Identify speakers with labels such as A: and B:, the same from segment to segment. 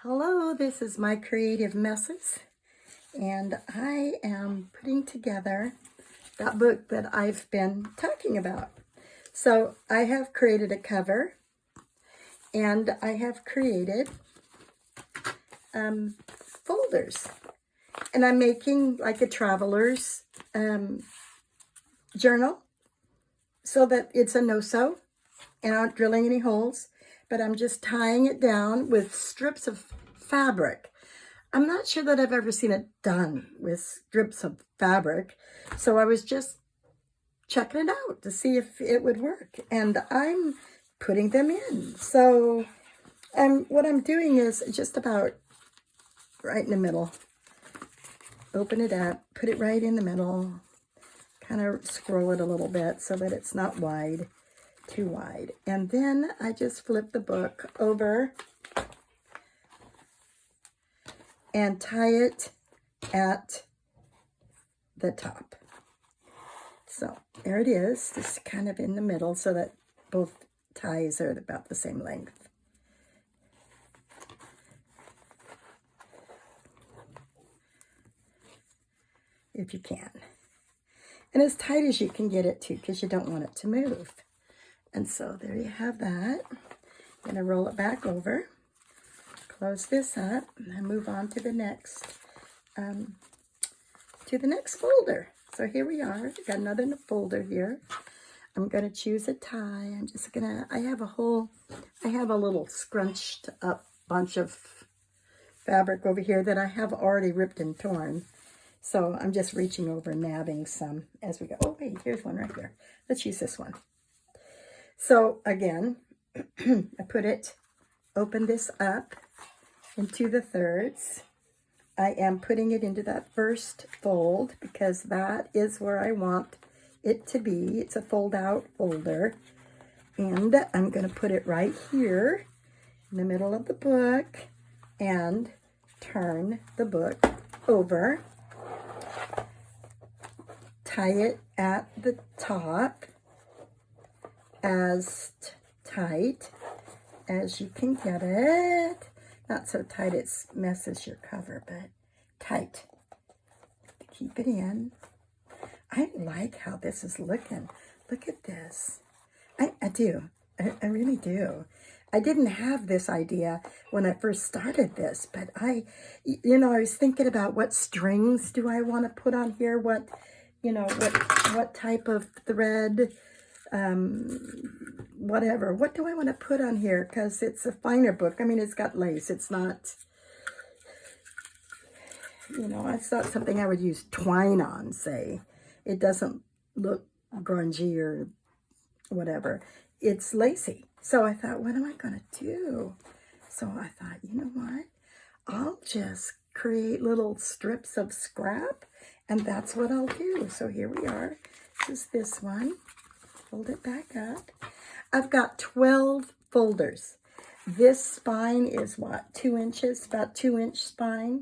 A: Hello, this is My Creative Messes, and I am putting together that book that I've been talking about. So I have created a cover, and I have created folders, and I'm making like a traveler's journal so that it's a no-sew, and I'm not drilling any holes, but I'm just tying it down with strips of fabric. I'm not sure that I've ever seen it done with strips of fabric, so I was just checking it out to see if it would work, and I'm putting them in. So what I'm doing is just about right in the middle. Open it up, put it right in the middle, kind of scroll it a little bit so that it's not wide, too wide. And then I just flip the book over and tie it at the top. So there it is, just kind of in the middle so that both ties are about the same length. If you can. And as tight as you can get it too, because you don't want it to move. And so there you have that. I'm going to roll it back over, close this up, and then move on to the next folder. So here we are. Got another folder here. I'm going to choose a tie. I'm just going to, I have a little scrunched up bunch of fabric over here that I have already ripped and torn. So I'm just reaching over and nabbing some as we go. Oh, wait, here's one right here. Let's use this one. So again, I open this up into the thirds. I am putting it into that first fold because that is where I want it to be. It's a fold out folder. And I'm going to put it right here in the middle of the book and turn the book over. Tie it at the top as tight as you can get it. Not so tight it messes your cover, but tight to keep it in. I like how this is looking. Look at this. I do. I really do. I didn't have this idea when I first started this, but I was thinking about what strings do I want to put on here, what type of thread, whatever. What do I want to put on here? Because it's a finer book. I mean, it's got lace. It's not, it's not something I would use twine on, say. It doesn't look grungy or whatever. It's lacy. So I thought, what am I going to do? So I thought, you know what? I'll just create little strips of scrap, and that's what I'll do. So here we are. This is this one. Fold it back up. I've got 12 folders. This spine is what, 2 inches? About 2-inch spine.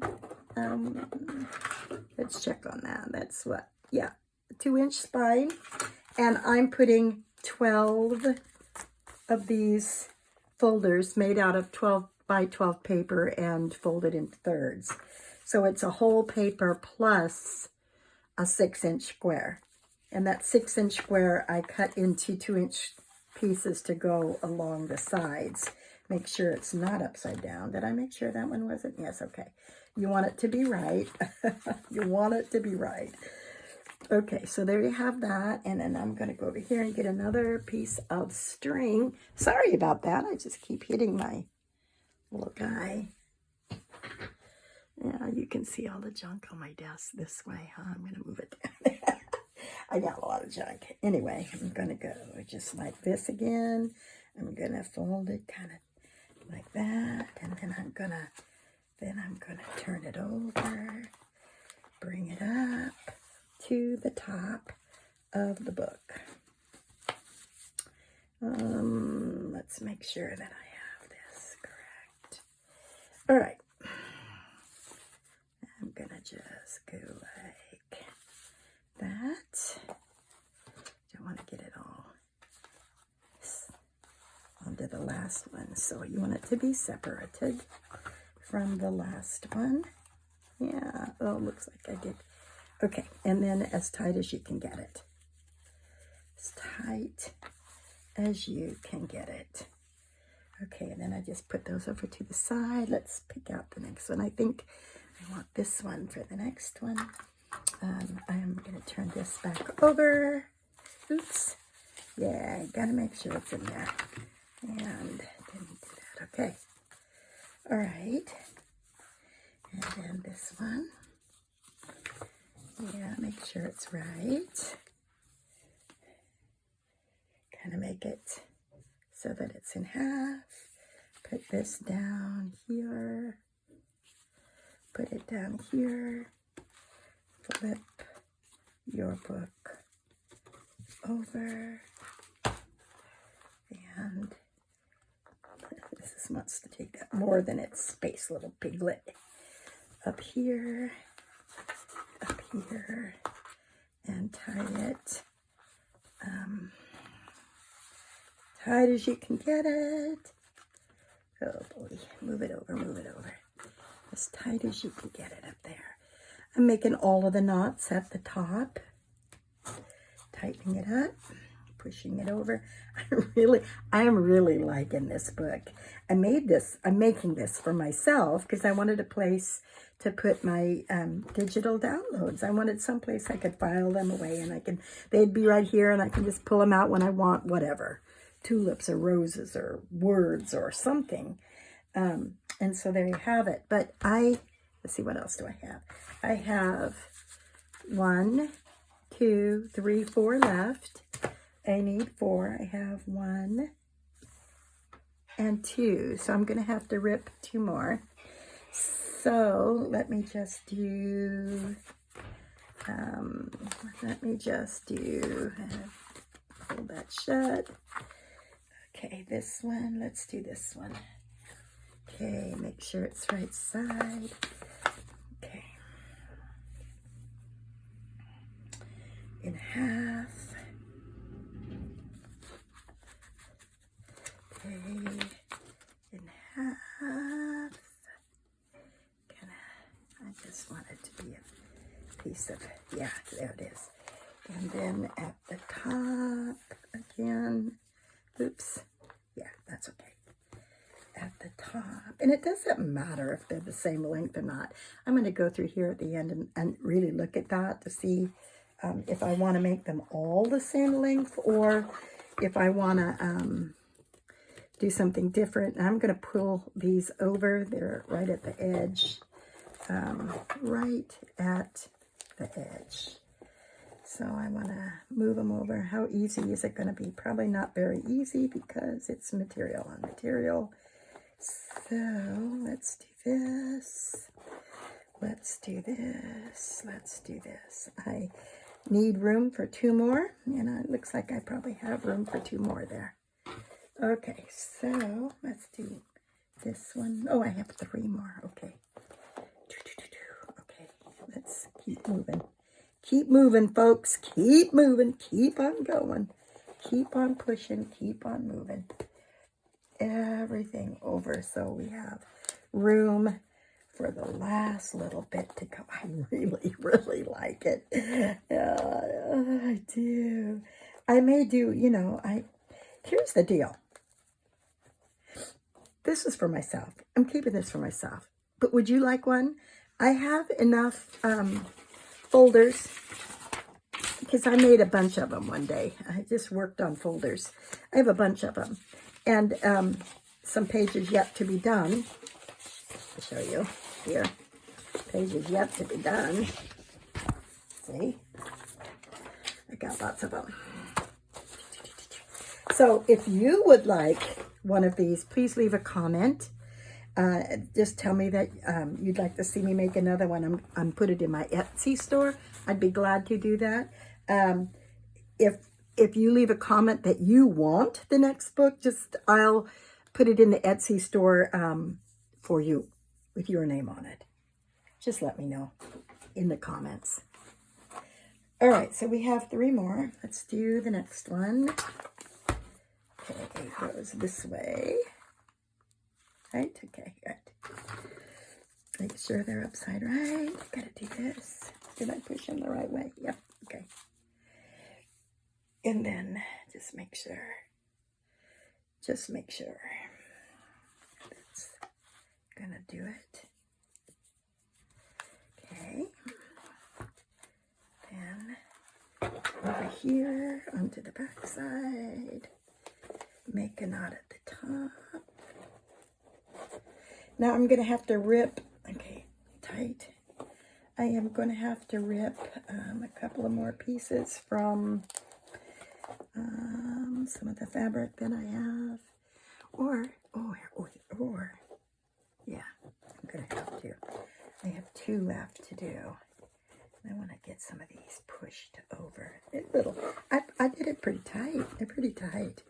A: Let's check on that. That's what, yeah, 2-inch spine. And I'm putting 12 of these folders made out of 12 by 12 paper and folded in thirds. So it's a whole paper plus a 6-inch square. And that 6-inch square I cut into 2-inch pieces to go along the sides. Make sure it's not upside down. Did I make sure that one wasn't? Yes, okay. You want it to be right. You want it to be right. Okay, so there you have that. And then I'm going to go over here and get another piece of string. Sorry about that. I just keep hitting my little guy. Yeah, you can see all the junk on my desk this way, huh? I'm going to move it down. I got a lot of junk. Anyway, I'm going to go just like this again. I'm going to fold it kind of like that. And then I'm going to turn it over, bring it up to the top of the book. Let's make sure that I have this correct. All right. I'm going to just go like that. Don't want to get it all onto the last one. So you want it to be separated from the last one. Yeah, oh, looks like I did. Okay, and then as tight as you can get it. As tight as you can get it. Okay, and then I just put those over to the side. Let's pick out the next one. I think I want this one for the next one. I'm going to turn this back over. Oops. Yeah, gotta make sure it's in there. And didn't do that. Okay. All right. And then this one. Yeah, make sure it's right. Kind of make it so that it's in half. Put this down here. Put it down here. Flip your book over. And this wants to take up more than its space, little piglet. Up here, and tie it tight as you can get it. Oh boy, move it over. As tight as you can get it up there. I'm making all of the knots at the top, tightening it up, pushing it over. I'm really liking this book. I'm making this for myself because I wanted a place to put my digital downloads. I wanted someplace I could file them away, and they'd be right here, and I can just pull them out when I want, whatever, tulips or roses or words or something. And so there you have it. But let's see, what else do I have? I have 1, 2, 3, 4 left. I need 4. I have 1 and 2. So I'm going to have to rip 2 more. So let me just do, hold that shut. Okay, this one, let's do this one. Okay, make sure it's right side. Okay. In half. Okay, in half. I just want it to be a piece of, yeah, there it is. And then at the top again, oops, yeah, that's okay. At the top, and it doesn't matter if they're the same length or not. I'm going to go through here at the end and really look at that to see if I want to make them all the same length or if I want to do something different. And I'm going to pull these over. They're right at the edge. Right at the edge. So I want to move them over. How easy is it going to be? Probably not very easy because it's material on material. So let's do this. Let's do this. Let's do this. I need room for 2 more, and it looks like I probably have room for 2 more there. Okay, so let's do this one. Oh, I have 3 more. Okay. Okay, let's keep moving. Keep moving, folks. Keep moving. Keep on going. Keep on pushing. Keep on moving. Everything over so we have room for the last little bit to go. I really, really like it. I do. I may do, here's the deal. This is for myself. I'm keeping this for myself. But would you like one? I have enough folders because I made a bunch of them one day. I just worked on folders. I have a bunch of them. And some pages yet to be done. I'll show you here. Pages yet to be done. See? I got lots of them. So if you would like one of these, please leave a comment. Just tell me that you'd like to see me make another one. I'm put it in my Etsy store. I'd be glad to do that. If you leave a comment that you want the next book, I'll put it in the Etsy store for you with your name on it. Just let me know in the comments. All right, so we have 3 more. Let's do the next one. Okay, it goes this way. Right, okay, right. Make sure they're upside right. Gotta do this. Did I push them the right way? Yep. Okay. And then just make sure. Just make sure. That's gonna do it. Okay. Then over here onto the back side. Make a knot at the top. Now I'm going to have to rip, okay, tight. I am going to have to rip a couple of more pieces from some of the fabric that I have. Or, yeah, I'm going to have to. I have 2 left to do. I want to get some of these pushed over. I did it pretty tight. They're pretty tight.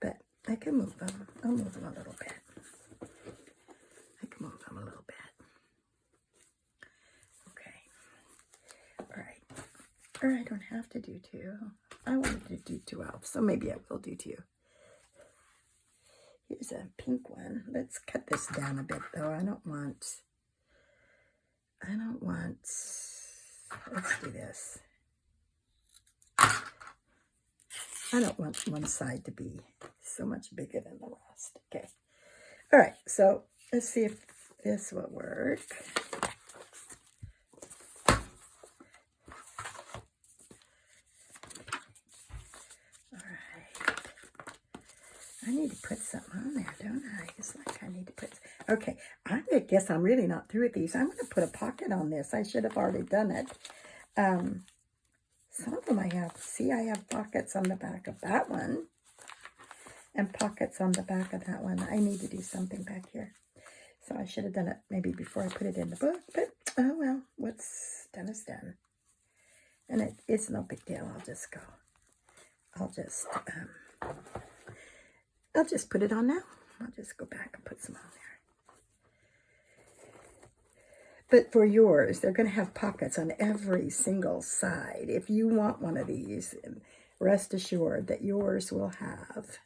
A: But I can move them. I'll move them a little bit. I can move them a little bit. Okay. All right. Or I don't have to do 2. I wanted to do 12, so maybe I will do 2. Here's a pink one. Let's cut this down a bit, though. I don't want, let's do this. I don't want one side to be so much bigger than the rest. Okay. All right. So let's see if this will work. All right. I need to put something on there, don't I? It's like I need to put... Okay. I guess I'm really not through with these. I'm going to put a pocket on this. I should have already done it. Some of them I have. See, I have pockets on the back of that one. And pockets on the back of that one. I need to do something back here. So I should have done it maybe before I put it in the book. But, oh well, what's done is done. And it's no big deal. I'll just go. I'll just put it on now. I'll just go back and put some on there. But for yours, they're going to have pockets on every single side. If you want one of these, rest assured that yours will have,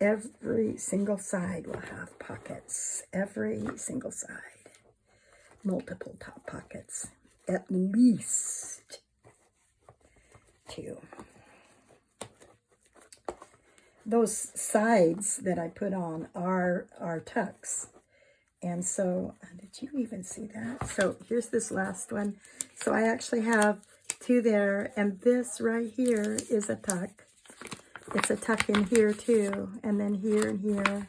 A: every single side will have pockets. Every single side. Multiple top pockets. At least 2. Those sides that I put on are tucks. And so, did you even see that? So here's this last one. So I actually have 2 there, and this right here is a tuck. It's a tuck in here too, and then here and here,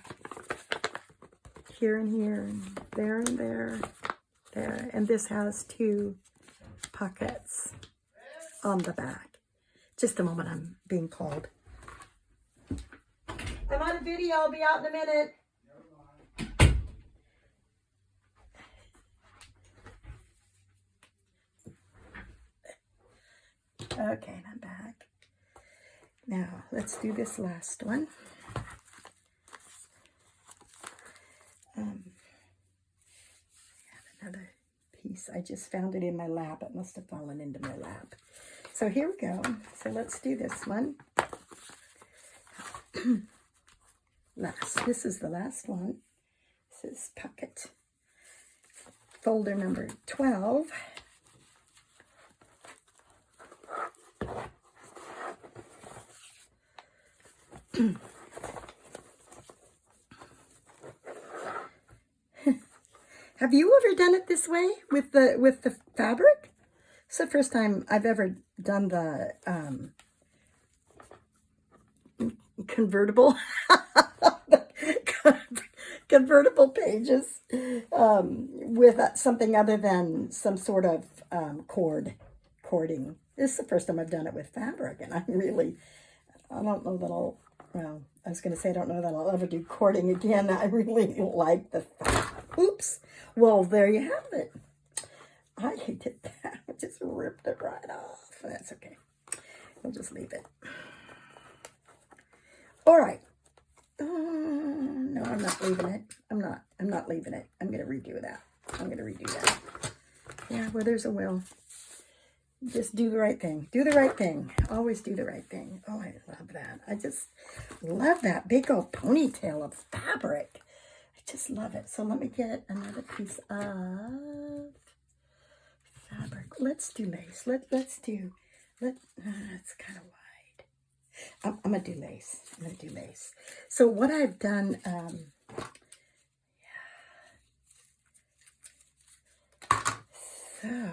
A: here and here, and there, there. And this has 2 pockets on the back. Just a moment, I'm being called. I'm on a video, I'll be out in a minute. Okay, I'm back. Now, let's do this last one. I have another piece. I just found it in my lap. It must have fallen into my lap. So here we go. So let's do this one. This is the last one. This is pocket folder number 12. Have you ever done it this way with the fabric? It's the first time I've ever done the convertible convertible pages with something other than some sort of cording. This is the first time I've done it with fabric, and I don't know that I'll, well, I was going to say I don't know that I'll ever do cording again. I really like the oops. Well, there you have it. I did that. I just ripped it right off. That's okay. We'll just leave it. All right. No, I'm not leaving it. I'm not leaving it. I'm going to redo that. Yeah, where there's a will. Just do the right thing. Do the right thing. Always do the right thing. Oh, I love that. I just love that big old ponytail of fabric. I just love it. So let me get another piece of fabric. Let's do lace. It's kind of wide. I'm gonna do lace. So what I've done, so.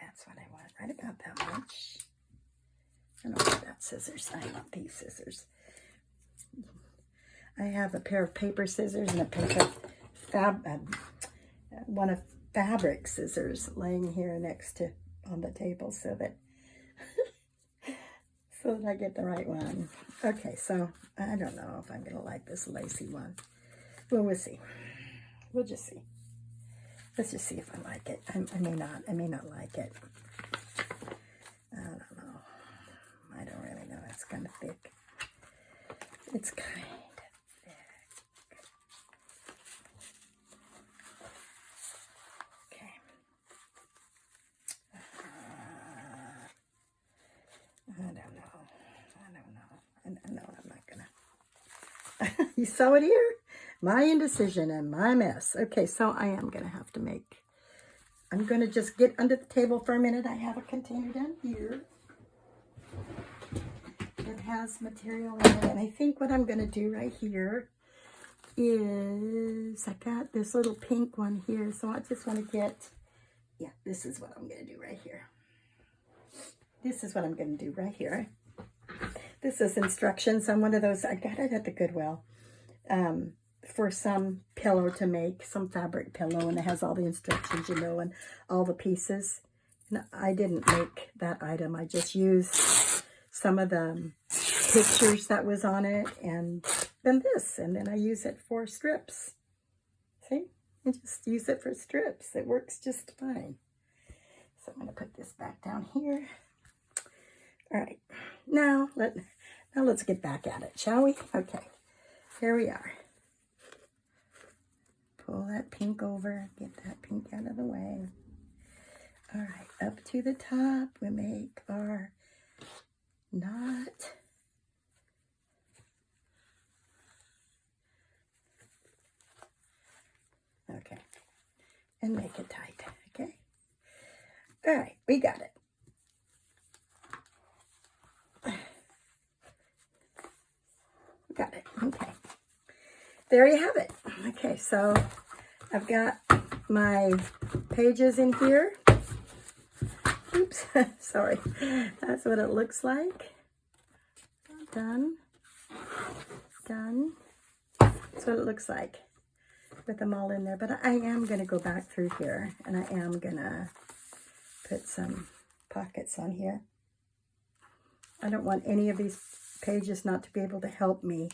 A: That's what I want, right about that much. I don't want that scissors. I want these scissors. I have a pair of paper scissors and a pair of one of fabric scissors laying here next to on the table so that I get the right one. Okay, so I don't know if I'm gonna like this lacy one. Well, we'll see. We'll just see. Let's just see if I like it. I may not like it. I don't know. I don't really know. It's kind of thick. It's kind of thick. Okay. I don't know. I'm not gonna. You saw it here? My indecision and my mess. Okay, so I am going to have to make, I'm going to just get under the table for a minute. I have a container down here that has material in it. And I think what I'm going to do right here is, I got this little pink one here. So I just want to get, yeah, this is what I'm going to do right here. This is instructions on one of those. I got it at the Goodwill. For some pillow to make, some fabric pillow, and it has all the instructions, you know, and all the pieces. And I didn't make that item. I just used some of the pictures that was on it, and then this, and then I use it for strips. See? I just use it for strips. It works just fine. So I'm going to put this back down here. All right. Now let's get back at it, shall we? Okay. Here we are. Pull that pink over, get that pink out of the way. All right, up to the top, we make our knot. Okay, and make it tight, okay? All right, we got it. Got it, okay. There you have it. Okay, so I've got my pages in here. Oops, sorry. That's what it looks like. Done. That's what it looks like with them all in there. But I am going to go back through here, and I am going to put some pockets on here. I don't want any of these pages not to be able to help me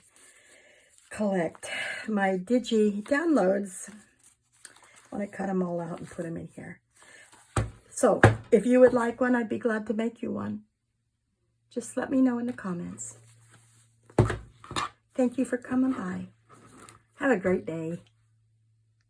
A: collect my Digi downloads. I want to cut them all out and put them in here. So if you would like one, I'd be glad to make you one. Just let me know in the comments. Thank you for coming by. Have a great day.